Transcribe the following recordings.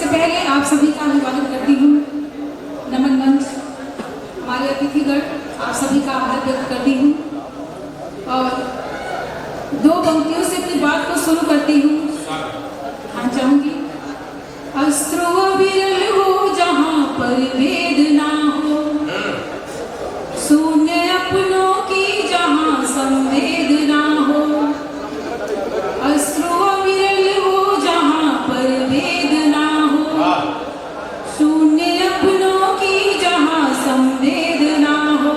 पहले आप सभी का अभिवादन करती हूँ। नमन मंच, हमारे अतिथिगण, आप सभी का आभार व्यक्त करती हूँ और दो पंक्तियों से अपनी बात को शुरू करती हूँ। हाँ, चाहूंगी। अस्त्रो विरल हो जहाँ पर वेद ना हो, शून्य अपनों की जहाँ संवेद ना हो। अस्त्रो विरल हो जहाँ पर वेद ना हो, शून्य अपनों की जहाँ संवेद ना हो।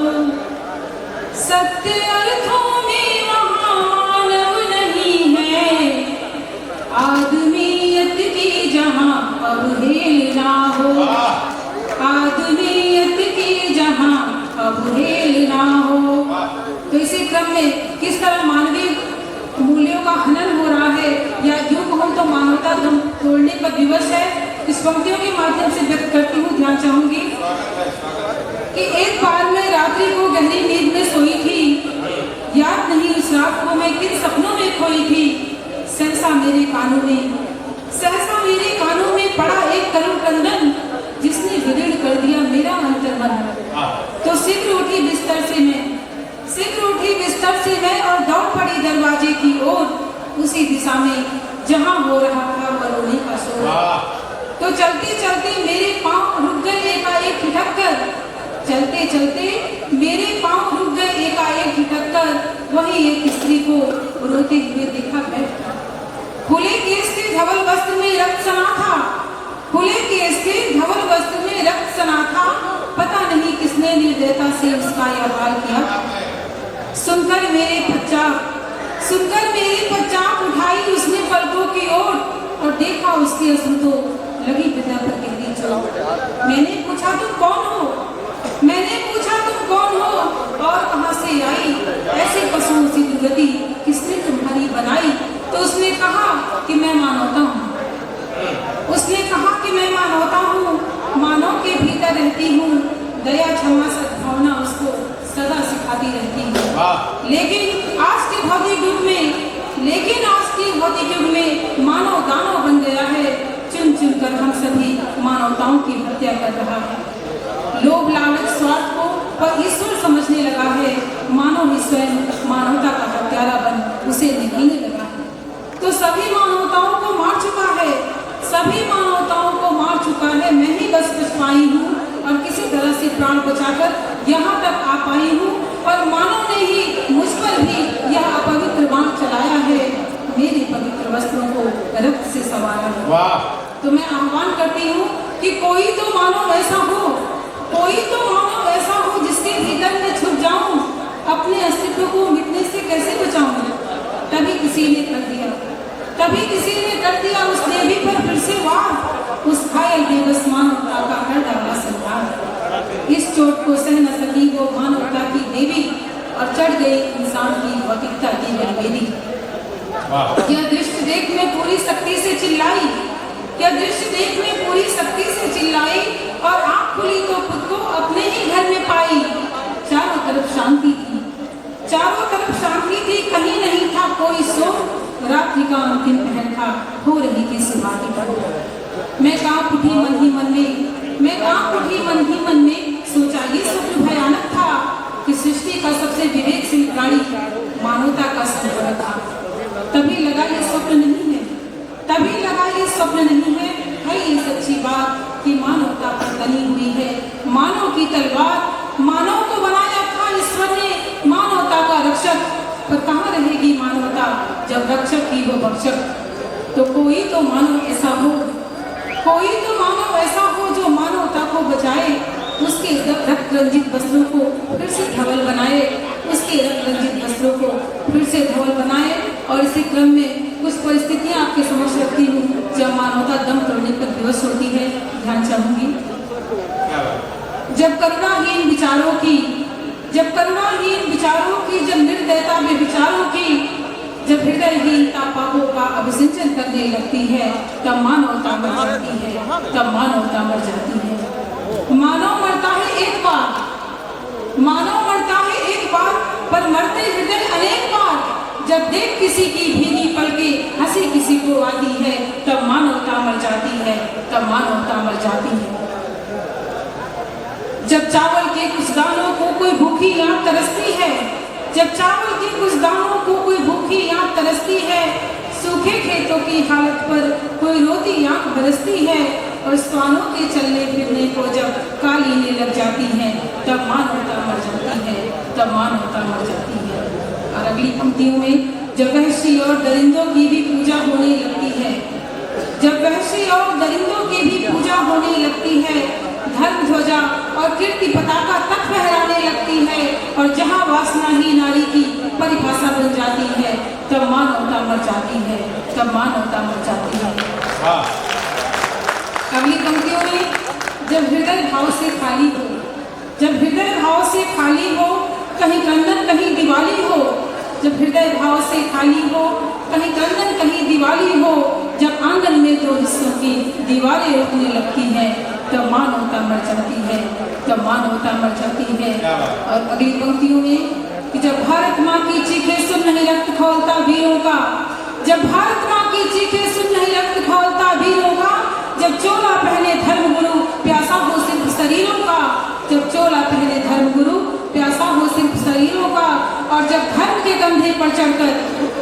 सत्य अर्थों में वहाँ मानव नहीं है, आदमियत की जहाँ अवहेल ना हो, आदमियत की जहाँ अवहेल ना हो। तो इसी क्रम में किस तरह मानवीय मूल्यों का हनन हो रहा है, या यूं कहूं तो मानवता दम तोड़ने पर विवश है, इस पंक्तियों के माध्यम से व्यक्त करती हूँ। ध्यान चाहूंगी कि एक बार मैं रात्रि को गहरी नींद में सोई थी, याद नहीं उस रात को मैं किन सपनों में खोई थी। सहसा मेरे कानों में पड़ा एक करुण क्रंदन, जिसने विदीर्ण कर दिया मेरा अंतर्मन। तो शीघ्र उठी बिस्तर से मैं और दौड़ पड़ी दरवाजे की ओर, उसी दिशा में जहां हो रहा था वह रोने का शोर। तो चलते चलते मेरे पांव रुक गए एकाएक ठिठक कर, चलते चलते मेरे पांव रुक गए एकाएक ठिठक कर। वही एक स्त्री को रोते हुए देखा बैठा, खुले केस के धवल वस्त्र में रक्त सना था, खुले केस के धवल वस्त्र में रक्त सना था। पता नहीं किसने निर्दयता से उसका यह हाल किया। सुनकर मेरे पश्चात उठाई उसने पलकों की ओर, और देखा उसके अश्रु तो लगी पिता पर गहरी चोट। मैंने पूछा तुम कौन हो और कहां से आई, ऐसे पशुओं से दुर्गति किसने तुम्हारी बनाई। तो उसने कहा कि मैं मानवता हूँ, मानव के भीतर रहती हूँ, दया क्षमा सद्भावना उसको सदा सिखाती रहती हूँ। लेकिन आज के भौतिक युग में मानव दानव बन गया है, चुन चुन कर हम सभी मानवताओं की हत्या कर रहा है। लोभ लालच स्वार्थ को पर ईश्वर समझने लगा है, मानव ही स्वयं मानवता का हत्यारा बन उसे निगलने लगा है। तो सभी मानवताओं को मार चुका है, मैं ही बस पछताई हूँ और किसी तरह से प्राण बचाकर यहाँ तक आ पाई हूँ। और मानव ने ही मुझ पर भी यह अपवित्र बाण चलाया है, मेरे पवित्र वस्त्रों को रक्त से सवारा है। तो मैं आह्वान करती हूँ कि कोई तो मानव ऐसा हो जिसके भीतर मैं छुप जाऊं, अपने अस्तित्व को मिटने से कैसे बचाऊं। तभी किसी ने कर दिया उस देवी पर फिर से वार, उस घायल बेबस मानवता का कर डाला संहार। इस चोट को सह न सकी वो मानवता की देवी, और चढ़ गई इंसान की भौतिकता की बलवेदी। यह दृश्य देख में पूरी शक्ति से चिल्लाई, और आंख खुली तो खुद को अपने ही घर में पाई। चारों तरफ शांति थी, कहीं नहीं था कोई शोर। रात्रि का अंतिम पहर था, हो रही थी सुबह की पहर। मैं कांप उठी मन ही मन में, सोचा ये स्वप्न भयानक था कि सृष्टि का सबसे विवेकशील प्राणी मानवता का संहार था। तभी लगा ये स्वप्न नहीं है, ये सच्ची बात कि मानवता पर तनी हुई है मानव की तलवार। मानव को बनाया था ईश्वर ने मानवता का रक्षक, पर कहाँ रहेगी मानवता जब रक्षक ही हो भक्षक। तो कोई तो मानव ऐसा हो जो मानवता को बचाए, उसके रक्त रंजित वस्त्रों को फिर से धवल बनाए। और इसी क्रम में कुछ परिस्थितियां आपके समक्ष रखती हूँ जब मानवता दम तोड़ने पर विवश होती है। ध्यान चाहूंगी। जब करुणाहीन विचारों की, जब निर्दयता में विचारों की, जब हृदयहीनता पापों का अभिसिंचन करने लगती है, तब मानवता मर जाती है। मानव मरता है एक बार, पर मरते हृदय अनेक बार। जब देख किसी की भीगी पलके हंसी किसी को आती है, तब मानवता मर जाती है, तब मानवता मर जाती है। जब चावल के कुछ दानों को कोई भूखी आंख तरसती है, जब चावल के कुछ दानों को कोई भूखी आंख तरसती है, सूखे खेतों की हालत पर कोई रोती आंख बरसती है, और स्वानों के चलने फिरने को जब कालीने लग जाती हैं, तब मानवता मर जाती है, तब मानवता मर जाती है। और अगली पंक्तियों में जब वहशी और दरिंदों की भी पूजा होने लगती है, जब वहशी और दरिंदों की भी पूजा होने लगती है, धर्म ध्वजा और कीर्ति पताका तक फहराने लगती है, और जहाँ वासना ही नारी की परिभाषा बन जाती है, तब मानवता मर जाती है, तब मानवता मर जाती है। अगली पंक्तियों में जब हृदय भाव से खाली हो, जब हृदय भाव से खाली हो, कहीं कंगन कहीं दिवाली हो, जब हृदय भाव से खाली हो, कहीं कंगन कहीं दिवाली हो, जब आंगन में दो हिस्सों की दीवारें उठने लगती हैं, तब मानवता मर जाती है, तब मानवता मर जाती है। और अगली पंक्तियों में कि जब भारत माँ की चीखें सुन नहीं रक्त खौलता वीरों का, जब भारत माँ की चीखें सुन नहीं रक्त खौलता वीरों का, जब चोला पहने धर्मगुरु प्यासा हो सिर्फ शरीरों का, जब चोला पहने धर्मगुरु प्यासा हो सिर्फ शरीरों का, और जब धर्म के कंधे पर चढ़कर,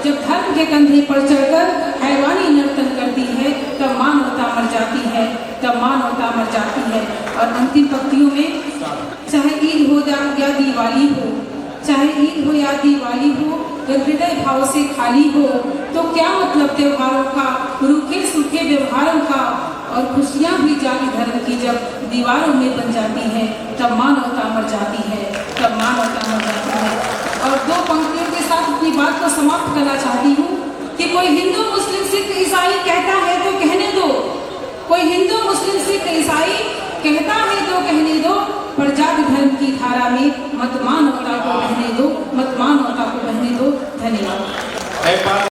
जब धर्म के कंधे पर चढ़कर हैवानी नर्तन करती है, तब मानवता मर जाती है, तब मानवता मर जाती है। और अंतिम पंक्तियों में चाहे ईद हो या दिवाली हो, चाहे ईद हो या दिवाली हो, जब हृदय भाव से खाली हो, तो क्या मतलब त्योहारों का, रूखे सूखे व्यवहारों का, और खुशियाँ भी जाति धर्म की जब दीवारों में बन जाती है, तब मानवता मर जाती है, तब मानवता मर जाती है। और दो पंक्तियों के साथ अपनी बात को समाप्त करना चाहती हूँ कि कोई हिंदू मुस्लिम सिख ईसाई कहता है तो कहने दो, कोई हिंदू मुस्लिम सिख ईसाई कहता है तो कहने दो, पर जाति धर्म की धारा में मत मानवता को बहने दो, मत मानवता को बहने दो। धन्यवाद।